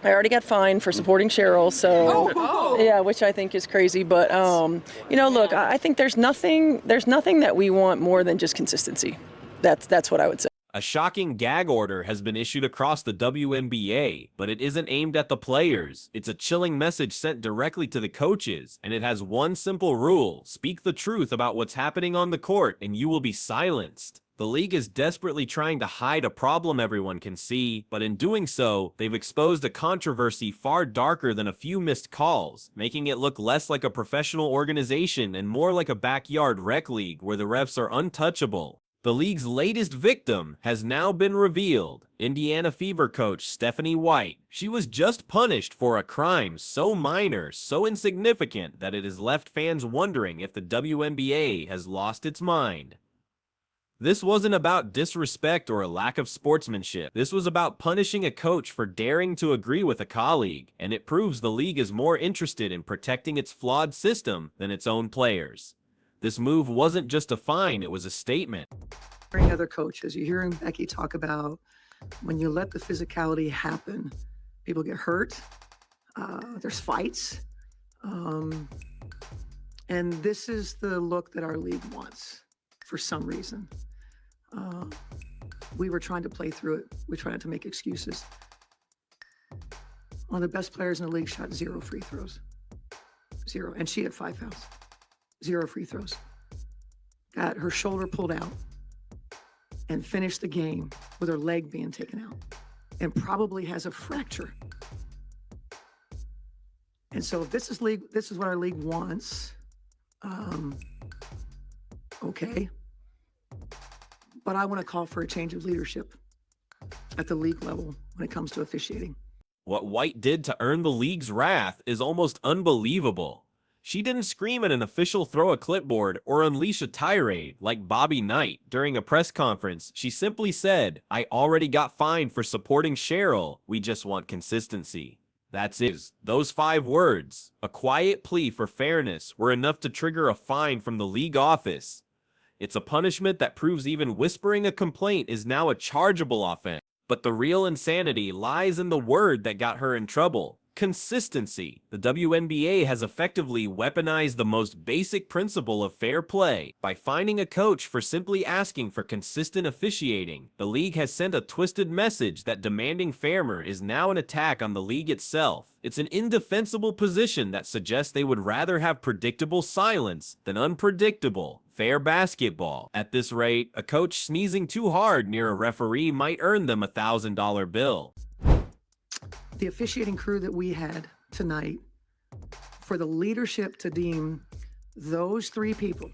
I already got fined for supporting Cheryl, so yeah, which I think is crazy. But you know, look, I think there's nothing that we want more than just consistency. That's what I would say. A shocking gag order has been issued across the WNBA, but it isn't aimed at the players. It's a chilling message sent directly to the coaches, and it has one simple rule: speak the truth about what's happening on the court, and you will be silenced. The league is desperately trying to hide a problem everyone can see, but in doing so, they've exposed a controversy far darker than a few missed calls, making it look less like a professional organization and more like a backyard rec league where the refs are untouchable. The league's latest victim has now been revealed: Indiana Fever coach Stephanie White. She was just punished for a crime so minor, so insignificant, that it has left fans wondering if the WNBA has lost its mind. This wasn't about disrespect or a lack of sportsmanship. This was about punishing a coach for daring to agree with a colleague, and it proves the league is more interested in protecting its flawed system than its own players. This move wasn't just a fine, it was a statement. Hearing other coaches, you're hearing Becky talk about when you let the physicality happen, people get hurt, there's fights, and this is the look that our league wants for some reason. We were trying to play through it. We tried not to make excuses. One of the best players in the league shot 0 free throws. 0, and she had 5 fouls. 0 free throws. Got her shoulder pulled out and finished the game with her leg being taken out and probably has a fracture. And so if this is what our league wants, okay. But I want to call for a change of leadership at the league level when it comes to officiating. What White did to earn the league's wrath is almost unbelievable. She didn't scream at an official, throw a clipboard, or unleash a tirade like Bobby Knight. During a press conference, she simply said, "I already got fined for supporting Cheryl. We just want consistency." That's it. Those 5 words, a quiet plea for fairness, were enough to trigger a fine from the league office. It's a punishment that proves even whispering a complaint is now a chargeable offense. But the real insanity lies in the word that got her in trouble: consistency. The WNBA has effectively weaponized the most basic principle of fair play. By fining a coach for simply asking for consistent officiating, the league has sent a twisted message that demanding fairer is now an attack on the league itself. It's an indefensible position that suggests they would rather have predictable silence than unpredictable, fair basketball. At this rate, a coach sneezing too hard near a referee might earn them a $1,000 bill. The officiating crew that we had tonight, for the leadership to deem those 3 people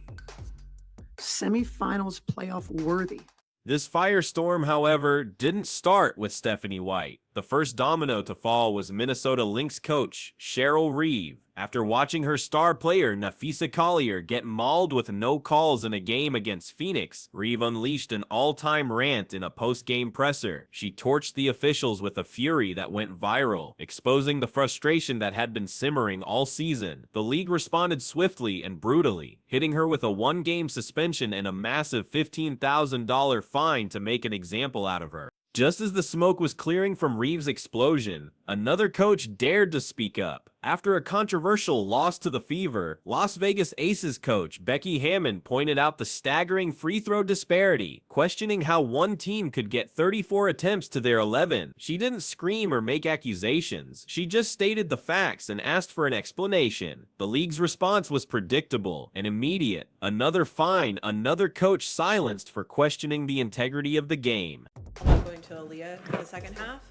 semifinals playoff worthy. This firestorm, however, didn't start with Stephanie White. The first domino to fall was Minnesota Lynx coach Cheryl Reeve. After watching her star player Nafisa Collier get mauled with no calls in a game against Phoenix, Reeve unleashed an all-time rant in a post-game presser. She torched the officials with a fury that went viral, exposing the frustration that had been simmering all season. The league responded swiftly and brutally, hitting her with a 1-game suspension and a massive $15,000 fine to make an example out of her. Just as the smoke was clearing from Reeve's explosion, another coach dared to speak up. After a controversial loss to the Fever, Las Vegas Aces coach Becky Hammon pointed out the staggering free throw disparity, questioning how one team could get 34 attempts to their 11. She didn't scream or make accusations. She just stated the facts and asked for an explanation. The league's response was predictable and immediate. Another fine, another coach silenced for questioning the integrity of the game. Going to Aaliyah in the second half.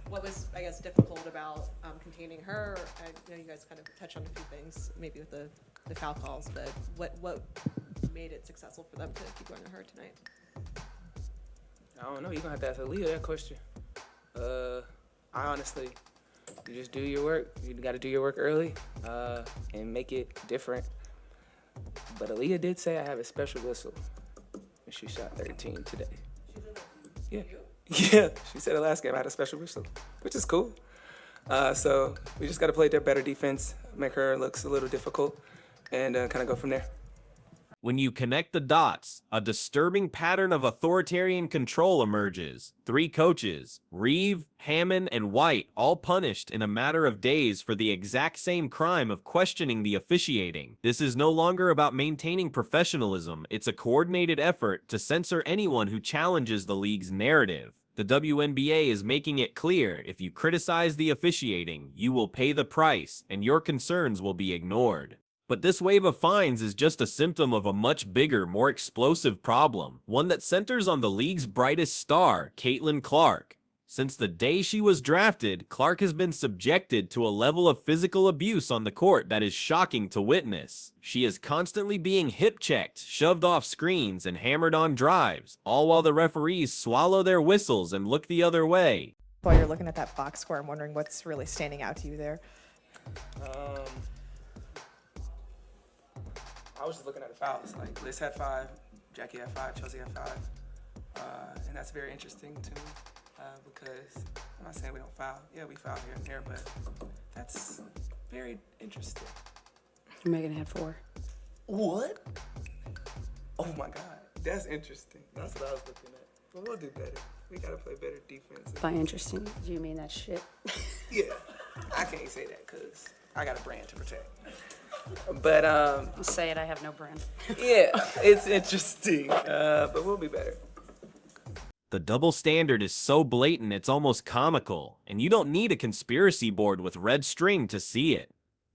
What was, I guess, difficult about containing her? I know you guys kind of touched on a few things, maybe with the foul calls, but what made it successful for them to keep going to her tonight? I don't know. You're going to have to ask Aaliyah that question. I honestly, you just do your work. You got to do your work early and make it different. But Aaliyah did say I have a special whistle. And she shot 13 today. Yeah. Yeah, she said the last game I had a special whistle, which is cool. So we just got to play their better defense, make her look a little difficult, and kind of go from there. When you connect the dots, a disturbing pattern of authoritarian control emerges. 3 coaches, Reeve, Hammond, and White, all punished in a matter of days for the exact same crime of questioning the officiating. This is no longer about maintaining professionalism, it's a coordinated effort to censor anyone who challenges the league's narrative. The WNBA is making it clear, if you criticize the officiating, you will pay the price, and your concerns will be ignored. But this wave of fines is just a symptom of a much bigger, more explosive problem, one that centers on the league's brightest star, Caitlin Clark. Since the day she was drafted, Clark has been subjected to a level of physical abuse on the court that is shocking to witness. She is constantly being hip-checked, shoved off screens, and hammered on drives, all while the referees swallow their whistles and look the other way. While you're looking at that box score, I'm wondering what's really standing out to you there. I was just looking at the fouls. Like, Liz had 5, Jackie had 5, Chelsea had 5. And that's very interesting to me because I'm not saying we don't foul. Yeah, we foul here and there, but that's very interesting. Megan had 4. What? Oh my God, that's interesting. That's what I was looking at. But we'll do better. We gotta play better defense. By interesting, do you mean that shit? Yeah, I can't say that because I got a brand to protect. But I'll say it, I have no brand. yeah, it's interesting. But we'll be better. The double standard is so blatant it's almost comical, and you don't need a conspiracy board with red string to see it.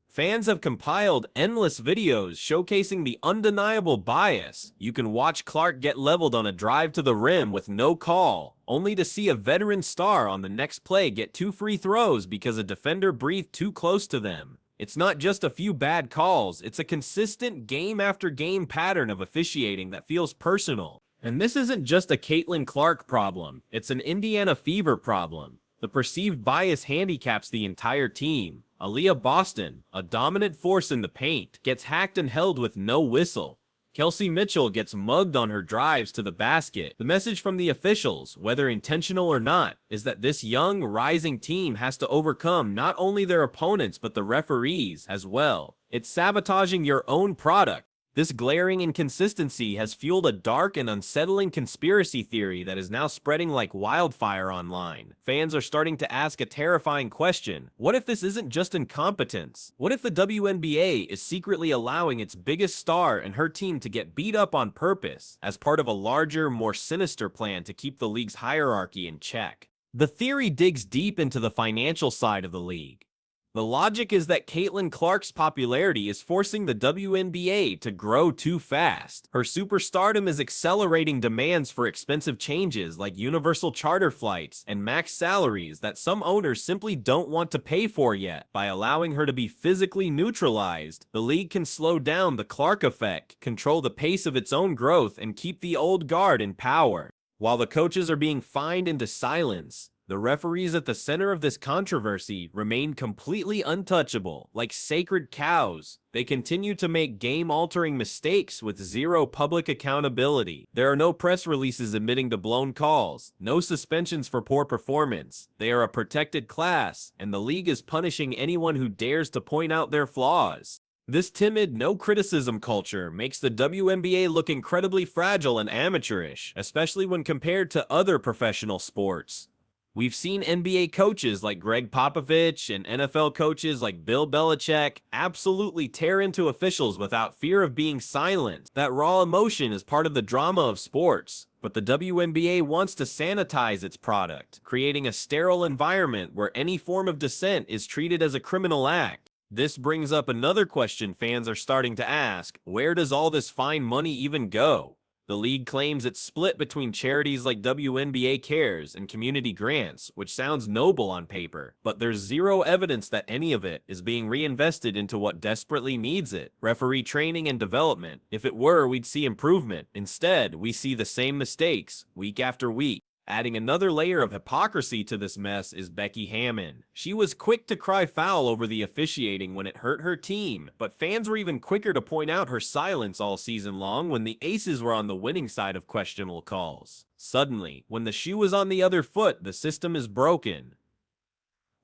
Fans have compiled endless videos showcasing the undeniable bias. You can watch Clark get leveled on a drive to the rim with no call, only to see a veteran star on the next play get 2 free throws because a defender breathed too close to them. It's not just a few bad calls, it's a consistent game-after-game pattern of officiating that feels personal. And this isn't just a Caitlin Clark problem, it's an Indiana fever problem. The perceived bias handicaps the entire team. Aaliyah Boston, a dominant force in the paint, gets hacked and held with no whistle. Kelsey Mitchell gets mugged on her drives to the basket. The message from the officials, whether intentional or not, is that this young, rising team has to overcome not only their opponents but the referees as well. It's sabotaging your own product. This glaring inconsistency has fueled a dark and unsettling conspiracy theory that is now spreading like wildfire online. Fans are starting to ask a terrifying question. What if this isn't just incompetence? What if the WNBA is secretly allowing its biggest star and her team to get beat up on purpose as part of a larger, more sinister plan to keep the league's hierarchy in check? The theory digs deep into the financial side of the league. The logic is that Caitlin Clark's popularity is forcing the WNBA to grow too fast. Her superstardom is accelerating demands for expensive changes like universal charter flights and max salaries that some owners simply don't want to pay for yet. By allowing her to be physically neutralized, the league can slow down the Clark effect, control the pace of its own growth, and keep the old guard in power. While the coaches are being fined into silence, the referees at the center of this controversy remain completely untouchable, like sacred cows. They continue to make game-altering mistakes with zero public accountability. There are no press releases admitting to blown calls, no suspensions for poor performance. They are a protected class, and the league is punishing anyone who dares to point out their flaws. This timid, no-criticism culture makes the WNBA look incredibly fragile and amateurish, especially when compared to other professional sports. We've seen NBA coaches like Greg Popovich and NFL coaches like Bill Belichick absolutely tear into officials without fear of being silenced. That raw emotion is part of the drama of sports. But the WNBA wants to sanitize its product, creating a sterile environment where any form of dissent is treated as a criminal act. This brings up another question fans are starting to ask: where does all this fine money even go? The league claims it's split between charities like WNBA Cares and community grants, which sounds noble on paper, but there's zero evidence that any of it is being reinvested into what desperately needs it: referee training and development. If it were, we'd see improvement. Instead, we see the same mistakes week after week. Adding another layer of hypocrisy to this mess is Becky Hammon. She was quick to cry foul over the officiating when it hurt her team, but fans were even quicker to point out her silence all season long when the Aces were on the winning side of questionable calls. Suddenly, when the shoe is on the other foot, the system is broken.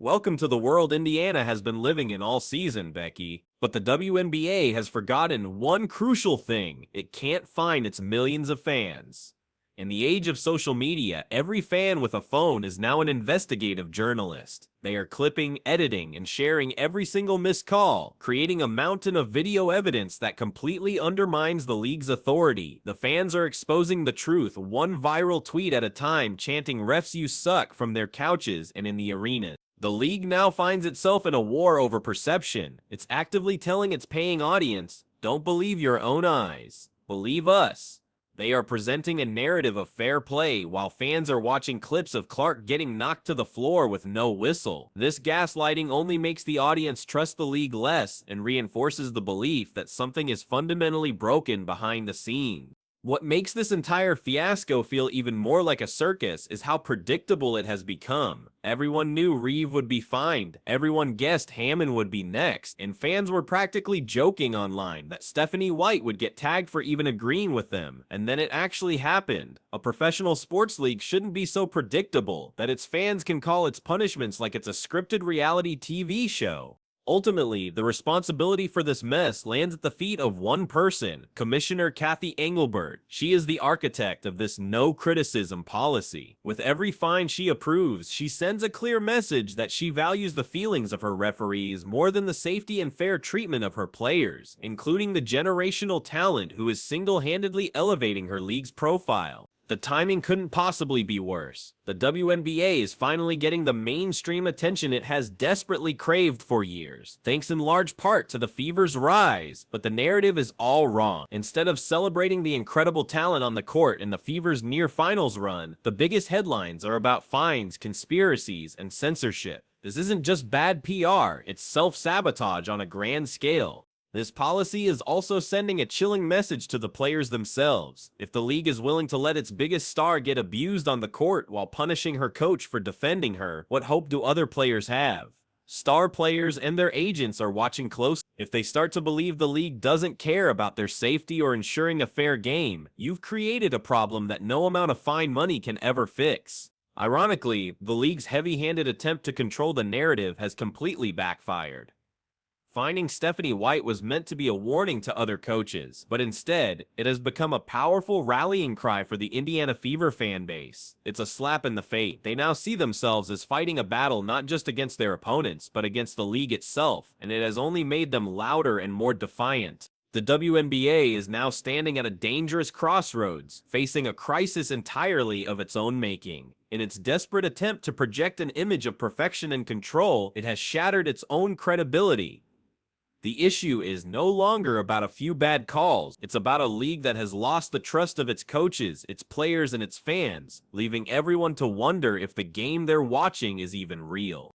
Welcome to the world Indiana has been living in all season, Becky. But the WNBA has forgotten one crucial thing: it can't find its millions of fans. In the age of social media, every fan with a phone is now an investigative journalist. They are clipping, editing, and sharing every single missed call, creating a mountain of video evidence that completely undermines the league's authority. The fans are exposing the truth, one viral tweet at a time, chanting "refs you suck" from their couches and in the arena. The league now finds itself in a war over perception. It's actively telling its paying audience, "Don't believe your own eyes. Believe us." They are presenting a narrative of fair play while fans are watching clips of Clark getting knocked to the floor with no whistle. This gaslighting only makes the audience trust the league less and reinforces the belief that something is fundamentally broken behind the scenes. What makes this entire fiasco feel even more like a circus is how predictable it has become. Everyone knew Reeve would be fined, everyone guessed Hammond would be next, and fans were practically joking online that Stephanie White would get tagged for even agreeing with them, and then it actually happened. A professional sports league shouldn't be so predictable that its fans can call its punishments like it's a scripted reality TV show. Ultimately, the responsibility for this mess lands at the feet of one person, Commissioner Kathy Engelbert. She is the architect of this no criticism policy. With every fine she approves, she sends a clear message that she values the feelings of her referees more than the safety and fair treatment of her players, including the generational talent who is single-handedly elevating her league's profile. The timing couldn't possibly be worse. The WNBA is finally getting the mainstream attention it has desperately craved for years, thanks in large part to the Fever's rise. But the narrative is all wrong. Instead of celebrating the incredible talent on the court in the Fever's near-finals run, the biggest headlines are about fines, conspiracies, and censorship. This isn't just bad PR, it's self-sabotage on a grand scale. This policy is also sending a chilling message to the players themselves. If the league is willing to let its biggest star get abused on the court while punishing her coach for defending her, what hope do other players have? Star players and their agents are watching closely. If they start to believe the league doesn't care about their safety or ensuring a fair game, you've created a problem that no amount of fine money can ever fix. Ironically, the league's heavy-handed attempt to control the narrative has completely backfired. Finding Stephanie White was meant to be a warning to other coaches, but instead, it has become a powerful rallying cry for the Indiana Fever fan base. It's a slap in the face. They now see themselves as fighting a battle not just against their opponents, but against the league itself, and it has only made them louder and more defiant. The WNBA is now standing at a dangerous crossroads, facing a crisis entirely of its own making. In its desperate attempt to project an image of perfection and control, it has shattered its own credibility. The issue is no longer about a few bad calls. It's about a league that has lost the trust of its coaches, its players, and its fans, leaving everyone to wonder if the game they're watching is even real.